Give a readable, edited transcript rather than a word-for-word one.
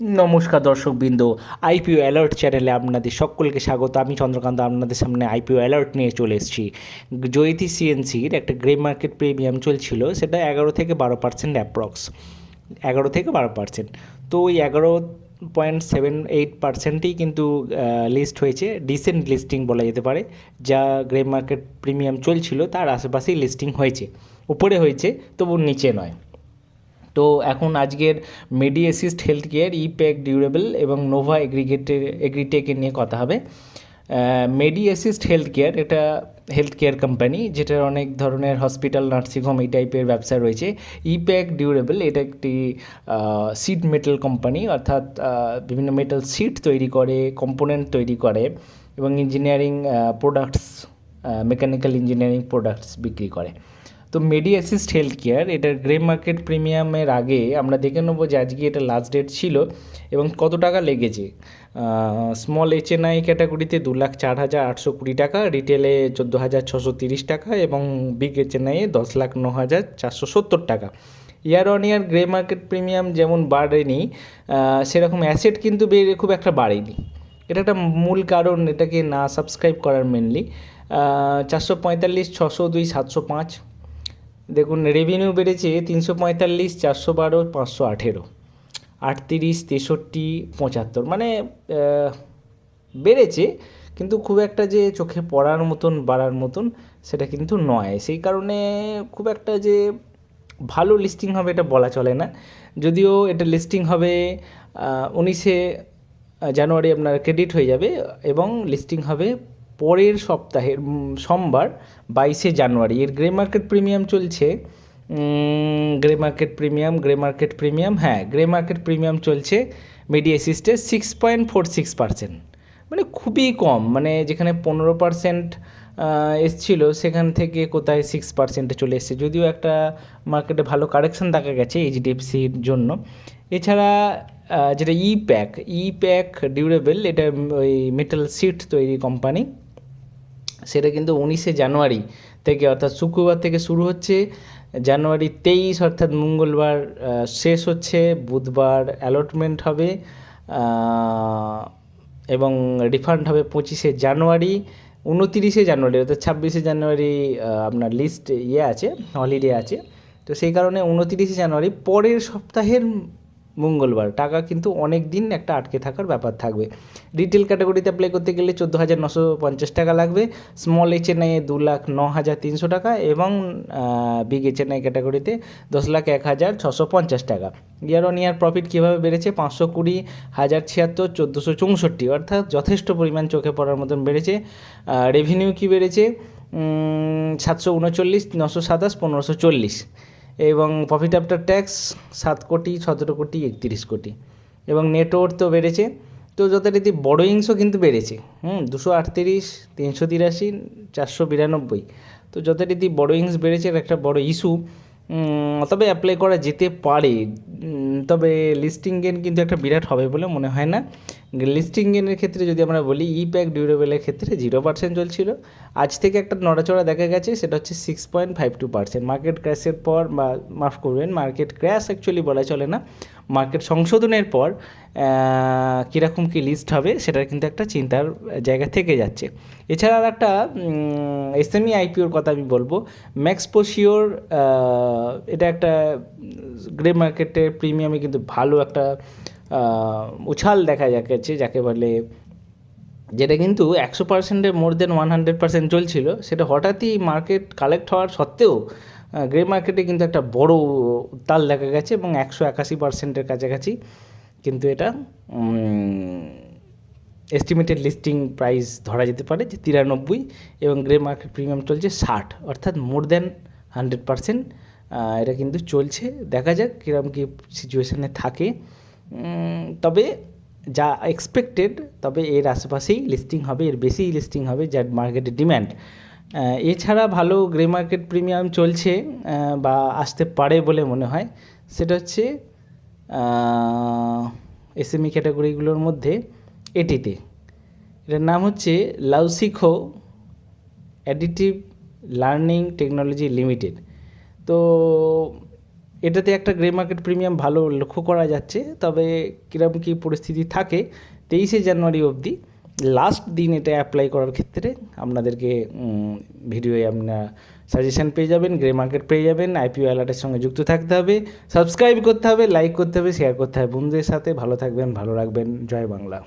নমস্কার দর্শকবৃন্দ, IPO alert চ্যানেলে আপনাদের সকলকে স্বাগত। আমি চন্দ্রকান্ত আপনাদের সামনে আইপিও অ্যালার্ট নিয়ে চলে এসেছি। জয়িতি সিএনসির একটা গ্রে মার্কেট প্রিমিয়াম চলছিল, সেটা 11 থেকে 12% অ্যাপ্রক্স, 11 থেকে 12%। তো ওই 11.78%ই কিন্তু লিস্ট হয়েছে, ডিসেন্ট লিস্টিং বলা যেতে পারে। যা গ্রে মার্কেট প্রিমিয়াম চলছিল তার আশেপাশেই লিস্টিং হয়েছে, উপরে হয়েছে তবু নিচে নয়। তো এখন আজকের মেডি assist health care, EPACK durable এবং নোভা এগ্রিটেকের নিয়ে কথা হবে। মেডি অ্যাসিস্ট হেলথ কেয়ার এটা হেলথ কেয়ার কোম্পানি, যেটার অনেক ধরনের হসপিটাল, নার্সিংহোম এই টাইপের ব্যবসা রয়েছে। ইপ্যাক ডিউরেবল এটা একটি সিড মেটাল কোম্পানি, অর্থাৎ বিভিন্ন মেটাল সিট তৈরি করে, কম্পোনেন্ট তৈরি করে এবং engineering products, mechanical engineering products বিক্রি করে। তো মেডি অ্যাসিস্ট হেলথ কেয়ার এটার গ্রে মার্কেট প্রিমিয়ামের আগে আমরা দেখে নেবো যে আজকে এটা লাস্ট ডেট ছিল এবং কত টাকা লেগেছে। স্মল এইচএনআই ক্যাটাগরিতে 2,04,820 টাকা, রিটেলে 14,630 টাকা এবং বিগ এইচএনআইয়ে 10,09,470 টাকা। Year on year grey market premium যেমন বাড়েনি, সেরকম অ্যাসেট কিন্তু খুব একটা বাড়েনি। এটা একটা মূল কারণ এটাকে না সাবস্ক্রাইব করার মেনলি। 445, 602, 705। দেখুন রেভিনিউ বেড়েছে 345, 412, 518, 38, 63, 75, মানে বেড়েছে, কিন্তু খুব একটা যে চোখে পড়ার মতন বাড়ার মতন সেটা কিন্তু নয়। সেই কারণে খুব একটা যে ভালো লিস্টিং হবে এটা বলা চলে না। যদিও এটা লিস্টিং হবে 19শে জানুয়ারি, আপনার ক্রেডিট হয়ে যাবে এবং লিস্টিং হবে পরের সপ্তাহের সোমবার 22শে জানুয়ারি। এর গ্রে মার্কেট প্রিমিয়াম চলছে, গ্রে মার্কেট প্রিমিয়াম, হ্যাঁ, গ্রে মার্কেট প্রিমিয়াম চলছে মেডি অ্যাসিস্টে 6.46%, মানে খুবই কম। মানে যেখানে 15% এসছিল সেখান থেকে কোথায় 6%-এ চলে এসছে। যদিও একটা মার্কেটে ভালো কারেকশন দেখা গেছে এইচডিএফসির জন্য। এছাড়া যেটা ইপ্যাক ডিউরেবল, এটা ওই মেটাল সিট তৈরি কোম্পানি, সেটা কিন্তু 19শে জানুয়ারি থেকে, অর্থাৎ শুক্রবার থেকে শুরু হচ্ছে, জানুয়ারি 23 অর্থাৎ মঙ্গলবার শেষ হচ্ছে, বুধবার অ্যালটমেন্ট হবে এবং রিফান্ড হবে 25শে জানুয়ারি। 29শে জানুয়ারি অর্থাৎ 26শে জানুয়ারি আপনার লিস্ট আছে, হলিডে আছে। তো সেই কারণে 29শে জানুয়ারি পরের সপ্তাহের মঙ্গলবার টাকা কিন্তু অনেক দিন একটা আটকে থাকার ব্যাপার থাকবে। রিটেল ক্যাটাগরিতে অ্যাপ্লাই করতে গেলে 14,950 টাকা লাগবে, স্মল এইচএনআইয়ে 2,09,300 টাকা এবং বিগ এইচএনআই ক্যাটাগরিতে 10,01,650 টাকা। ইয়ার অন ইয়ার প্রফিট কীভাবে বেড়েছে? 520, 1,076, 1,464, অর্থাৎ যথেষ্ট পরিমাণ চোখে পড়ার মতন বেড়েছে। রেভিনিউ কী বেড়েছে? 739, 927, 1,540 এবং প্রফিট আফটার ট্যাক্স 7 কোটি, 17 কোটি, 31 কোটি এবং নেটওয়ার্থ তো বেড়েছে। তো যথারীতি বড়োইংসও কিন্তু বেড়েছে, 238, 383, 492। তো যথারীতি বড়োইংস বেড়েছে, একটা বড় ইস্যু। তবে অ্যাপ্লাই করা যেতে পারে, তবে লিস্টিং গেন কিন্তু একটা বিরাট হবে বলে মনে হয় না। লিস্টিং গেনের ক্ষেত্রে যদি আমরা বলি, ইপ্যাক ডিউরেবলের ক্ষেত্রে 0% চলছিল, আজ থেকে একটা নড়াচড়া দেখা গেছে, সেটা হচ্ছে 6.52%। মার্কেট ক্র্যাশের পর, বা মাফ করবেন, মার্কেট ক্র্যাশ অ্যাকচুয়ালি বলা চলে না, মার্কেট সংশোধনের পর কীরকম কী লিস্ট হবে সেটার কিন্তু একটা চিন্তার জায়গা থেকে যাচ্ছে। এছাড়া আর একটা এসএমই আইপিওর কথা আমি বলবো, ম্যাক্সপোশিওর। এটা একটা গ্রে মার্কেটের প্রিমিয়ামে কিন্তু ভালো একটা উছাল দেখা যাচ্ছে, যাকে বলে, যেটা কিন্তু 100%-এর মোর দেন 100% চলছিল, সেটা হঠাৎই মার্কেট কালেক্ট হওয়ার সত্ত্বেও গ্রে মার্কেটে কিন্তু একটা বড় তাল দেখা গেছে এবং 181%-এর কাছাকাছি কিন্তু এটা এস্টিমেটেড লিস্টিং প্রাইস ধরা যেতে পারে যে 93, এবং গ্রে মার্কেট প্রিমিয়াম চলছে 60, অর্থাৎ মোর দেন 100%। এটা কিন্তু চলছে, দেখা যাক কীরকম কী সিচুয়েশানে থাকে। তবে যা এক্সপেক্টেড, তবে এর আশেপাশেই লিস্টিং হবে, এর বেশিই লিস্টিং হবে, যার মার্কেটের ডিম্যান্ড। এছাড়া ভালো গ্রে মার্কেট প্রিমিয়াম চলছে বা আসতে পারে বলে মনে হয়, সেটা হচ্ছে এসএমই ক্যাটাগরিগুলোর মধ্যে এটিতে, এটার নাম হচ্ছে লাউসিখো অ্যাডিটিভ লার্নিং টেকনোলজি লিমিটেড। তো এটাতে একটা গ্রে মার্কেট প্রিমিয়াম ভালো লক্ষ্য করা যাচ্ছে, তবে কীরকম কী পরিস্থিতি থাকে 23শে জানুয়ারি অবধি লাস্ট দিন এটা অ্যাপ্লাই করার ক্ষেত্রে আপনাদেরকে ভিডিওয়ে আপনারা সাজেশান পেয়ে যাবেন, গ্রে মার্কেট পেয়ে যাবেন। আইপিও অ্যালার্টের সঙ্গে যুক্ত থাকতে হবে, সাবস্ক্রাইব করতে হবে, লাইক করতে হবে, শেয়ার করতে হবে বন্ধুদের সাথে। ভালো থাকবেন, ভালো রাখবেন। জয় বাংলা।